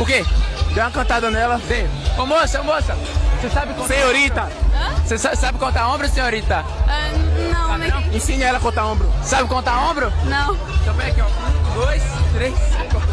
O quê? Deu uma cantada nela. Dê. Ô moça, você sabe contar... Senhorita! Hã? Você sabe contar ombro, senhorita? Não, Sabe não? Ensine ela a contar ombro. Sabe contar ombro? Não. Então pega aqui, ó. 1, 2, 3, 4.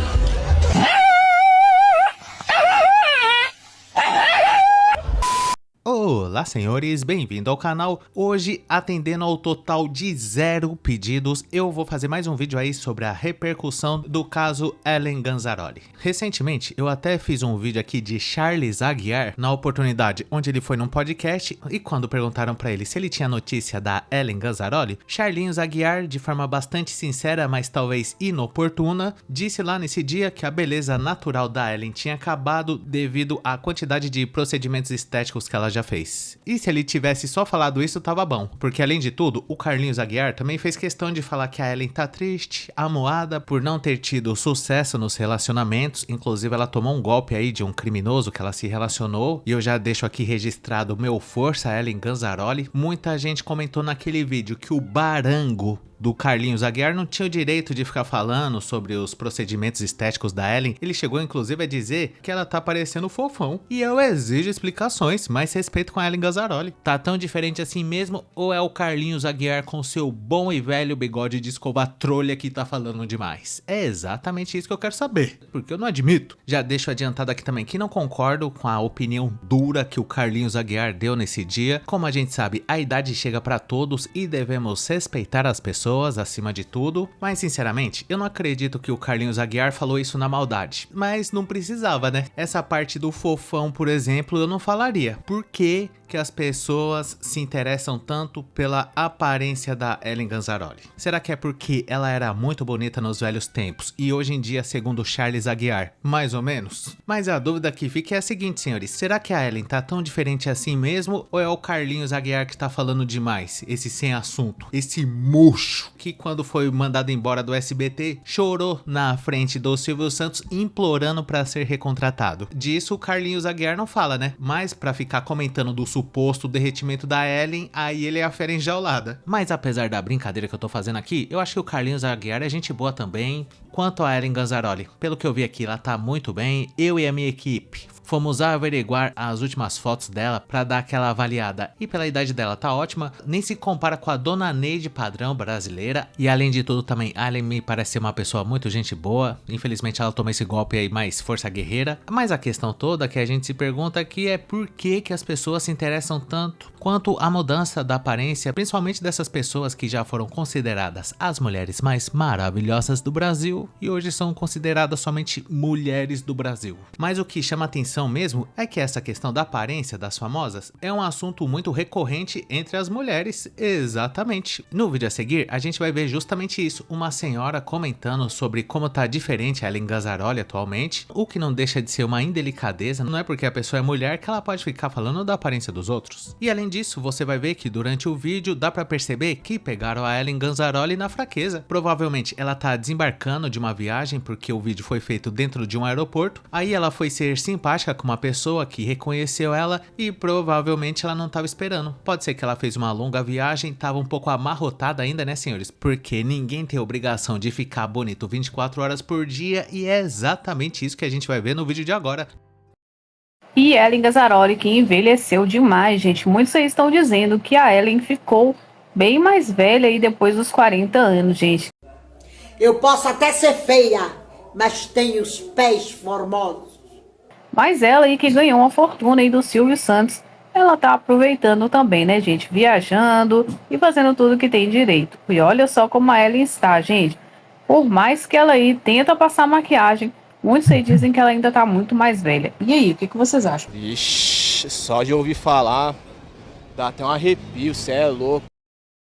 Olá senhores, bem-vindo ao canal. Hoje, atendendo ao total de 0 pedidos, eu vou fazer mais um vídeo aí sobre a repercussão do caso Ellen Ganzzaroli. Recentemente, eu até fiz um vídeo aqui de Charles Aguiar, na oportunidade onde ele foi num podcast, e quando perguntaram pra ele se ele tinha notícia da Ellen Ganzzaroli, Charlinhos Aguiar, de forma bastante sincera, mas talvez inoportuna, disse lá nesse dia que a beleza natural da Ellen tinha acabado devido à quantidade de procedimentos estéticos que ela já fez. E se ele tivesse só falado isso, tava bom, porque além de tudo, o Carlinhos Aguiar também fez questão de falar que a Ellen tá triste, amuada por não ter tido sucesso nos relacionamentos, inclusive ela tomou um golpe aí de um criminoso que ela se relacionou, e eu já deixo aqui registrado meu força Ellen Ganzzaroli. Muita gente comentou naquele vídeo que o barango do Carlinhos Aguiar não tinha o direito de ficar falando sobre os procedimentos estéticos da Ellen. Ele chegou inclusive a dizer que ela tá parecendo fofão. E eu exijo explicações, mais respeito com a Ellen Ganzzaroli. Tá tão diferente assim mesmo, ou é o Carlinhos Aguiar com seu bom e velho bigode de escovar trolha que tá falando demais? É exatamente isso que eu quero saber, porque eu não admito. Já deixo adiantado aqui também que não concordo com a opinião dura que o Carlinhos Aguiar deu nesse dia. Como a gente sabe, a idade chega pra todos e devemos respeitar as pessoas acima de tudo, mas sinceramente, eu não acredito que o Carlinhos Aguiar falou isso na maldade, mas não precisava, né? Essa parte do fofão, por exemplo, eu não falaria. Por que as pessoas se interessam tanto pela aparência da Ellen Ganzzaroli? Será que é porque ela era muito bonita nos velhos tempos e hoje em dia, segundo Charles Aguiar, mais ou menos? Mas a dúvida que fica é a seguinte, senhores: será que a Ellen tá tão diferente assim mesmo, ou é o Carlinhos Aguiar que tá falando demais? Esse sem assunto, esse murcho que quando foi mandado embora do SBT, chorou na frente do Silvio Santos implorando pra ser recontratado. Disso o Carlinhos Aguiar não fala, né? Mas pra ficar comentando do suposto derretimento da Ellen, aí ele é a fera enjaulada. Mas apesar da brincadeira que eu tô fazendo aqui, eu acho que o Carlinhos Aguiar é gente boa também. Quanto a Ellen Ganzzaroli, pelo que eu vi aqui, ela tá muito bem. Eu e a minha equipe fomos averiguar as últimas fotos dela pra dar aquela avaliada, e pela idade dela tá ótima, nem se compara com a Dona Neide padrão brasileira. E além de tudo também, a Ellen me parece ser uma pessoa muito gente boa. Infelizmente ela tomou esse golpe aí, mais força guerreira. Mas a questão toda que a gente se pergunta aqui é por que as pessoas se interessam tanto quanto a mudança da aparência, principalmente dessas pessoas que já foram consideradas as mulheres mais maravilhosas do Brasil e hoje são consideradas somente mulheres do Brasil. Mas o que chama atenção mesmo é que essa questão da aparência das famosas é um assunto muito recorrente entre as mulheres. Exatamente. No vídeo a seguir a gente vai ver justamente isso, uma senhora comentando sobre como tá diferente a Ellen Ganzzaroli atualmente, o que não deixa de ser uma indelicadeza. Não é porque a pessoa é mulher que ela pode ficar falando da aparência dos outros. E além disso, você vai ver que durante o vídeo dá pra perceber que pegaram a Ellen Ganzzaroli na fraqueza. Provavelmente ela tá desembarcando de uma viagem, porque o vídeo foi feito dentro de um aeroporto. Aí ela foi ser simpática com uma pessoa que reconheceu ela e provavelmente ela não estava esperando. Pode ser que ela fez uma longa viagem, estava um pouco amarrotada ainda, né, senhores? Porque ninguém tem obrigação de ficar bonito 24 horas por dia, e é exatamente isso que a gente vai ver no vídeo de agora. E Ellen Ganzzaroli, que envelheceu demais, gente. Muitos aí estão dizendo que a Ellen ficou bem mais velha aí depois dos 40 anos, gente. Eu posso até ser feia, mas tenho os pés formosos. Mas ela aí que ganhou uma fortuna aí do Silvio Santos, ela tá aproveitando também, né, gente? Viajando e fazendo tudo que tem direito. E olha só como a Ellen está, gente. Por mais que ela aí tenta passar maquiagem, muitos aí dizem que ela ainda tá muito mais velha. E aí, o que vocês acham? Ixi, só de ouvir falar, dá até um arrepio, cê é louco.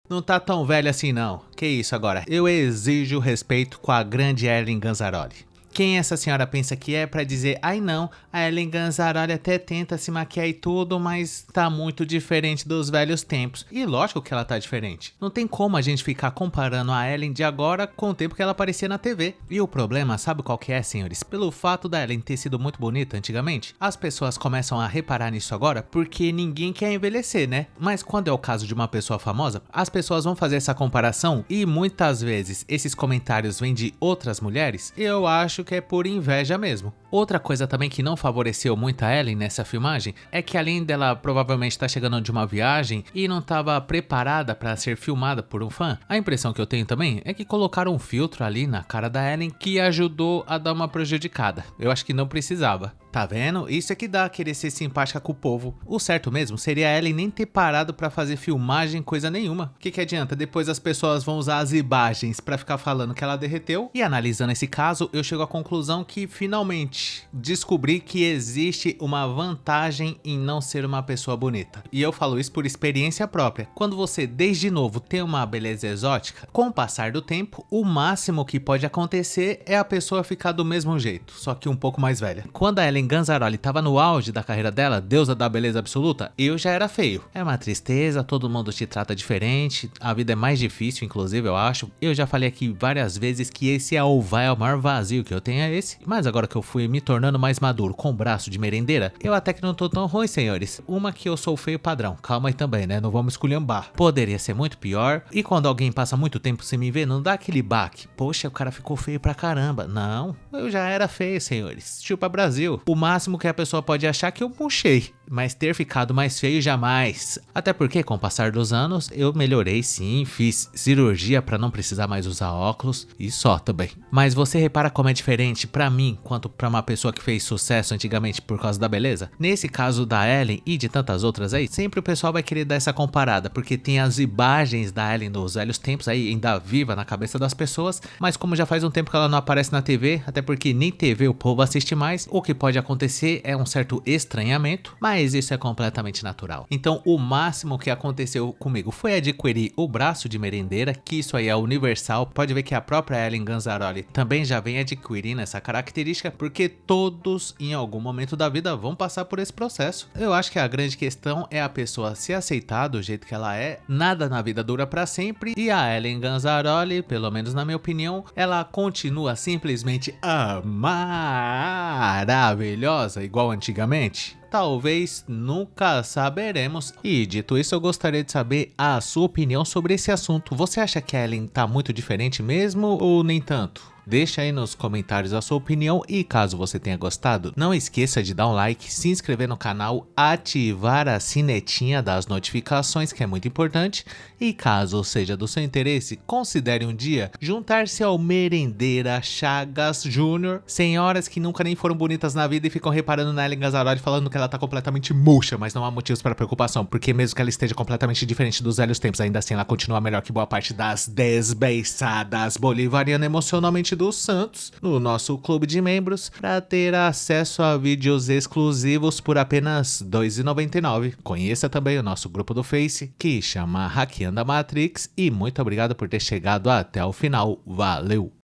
Não tá tão velha assim não. Que isso agora? Eu exijo respeito com a grande Ellen Ganzzaroli. Quem essa senhora pensa que é pra dizer, ai não, a Ellen Ganzzaroli até tenta se maquiar e tudo, mas tá muito diferente dos velhos tempos. E lógico que ela tá diferente. Não tem como a gente ficar comparando a Ellen de agora com o tempo que ela aparecia na TV. E o problema, sabe qual que é, senhores? Pelo fato da Ellen ter sido muito bonita antigamente, as pessoas começam a reparar nisso agora porque ninguém quer envelhecer, né? Mas quando é o caso de uma pessoa famosa, as pessoas vão fazer essa comparação e muitas vezes esses comentários vêm de outras mulheres. Eu acho acho que é por inveja mesmo. Outra coisa também que não favoreceu muito a Ellen nessa filmagem é que além dela provavelmente estar chegando de uma viagem e não estava preparada para ser filmada por um fã, a impressão que eu tenho também é que colocaram um filtro ali na cara da Ellen que ajudou a dar uma prejudicada. Eu acho que não precisava. Tá vendo? Isso é que dá a querer ser simpática com o povo. O certo mesmo seria a Ellen nem ter parado pra fazer filmagem coisa nenhuma. O que adianta? Depois as pessoas vão usar as imagens pra ficar falando que ela derreteu. E analisando esse caso, eu chego à conclusão que finalmente descobri que existe uma vantagem em não ser uma pessoa bonita. E eu falo isso por experiência própria. Quando você desde novo tem uma beleza exótica, com o passar do tempo, o máximo que pode acontecer é a pessoa ficar do mesmo jeito, só que um pouco mais velha. Quando a Ellen Ganzaroli estava no auge da carreira dela, deusa da beleza absoluta, eu já era feio. É uma tristeza, todo mundo te trata diferente, a vida é mais difícil, inclusive, eu acho. Eu já falei aqui várias vezes que esse é o maior vazio que eu tenho é esse. Mas agora que eu fui me tornando mais maduro com o braço de merendeira, eu até que não tô tão ruim, senhores. Uma que eu sou feio padrão, calma aí também, né? Não vamos esculhambar. Poderia ser muito pior, e quando alguém passa muito tempo sem me ver, não dá aquele baque. Poxa, o cara ficou feio pra caramba. Não, eu já era feio, senhores. Chupa Brasil. O máximo que a pessoa pode achar é que eu murchei, mas ter ficado mais feio jamais. Até porque com o passar dos anos eu melhorei sim, fiz cirurgia pra não precisar mais usar óculos e só também. Mas você repara como é diferente pra mim quanto pra uma pessoa que fez sucesso antigamente por causa da beleza? Nesse caso da Ellen e de tantas outras aí, sempre o pessoal vai querer dar essa comparada, porque tem as imagens da Ellen nos velhos tempos aí ainda viva na cabeça das pessoas, mas como já faz um tempo que ela não aparece na TV, até porque nem TV o povo assiste mais, o que pode acontecer é um certo estranhamento, mas isso é completamente natural. Então o máximo que aconteceu comigo foi adquirir o braço de merendeira, que isso aí é universal. Pode ver que a própria Ellen Ganzaroli também já vem adquirindo essa característica, porque todos em algum momento da vida vão passar por esse processo. Eu acho que a grande questão é a pessoa se aceitar do jeito que ela é. Nada na vida dura pra sempre, e a Ellen Ganzaroli, pelo menos na minha opinião, ela continua simplesmente maravilhosa igual antigamente. Talvez nunca saberemos. E dito isso, eu gostaria de saber a sua opinião sobre esse assunto. Você acha que a Ellen tá muito diferente mesmo ou nem tanto? Deixa aí nos comentários a sua opinião e caso você tenha gostado, não esqueça de dar um like, se inscrever no canal, ativar a sinetinha das notificações, que é muito importante, e caso seja do seu interesse, considere um dia juntar-se ao Merendeira Chagas Júnior. Senhoras que nunca nem foram bonitas na vida e ficam reparando na Ellen Ganzaroli falando que ela tá completamente murcha, mas não há motivos para preocupação, porque mesmo que ela esteja completamente diferente dos velhos tempos, ainda assim ela continua melhor que boa parte das desbeiçadas bolivarianas emocionalmente dos Santos no nosso clube de membros para ter acesso a vídeos exclusivos por apenas R$ 2,99. Conheça também o nosso grupo do Face, que chama Hackeando a Matrix, e muito obrigado por ter chegado até o final. Valeu!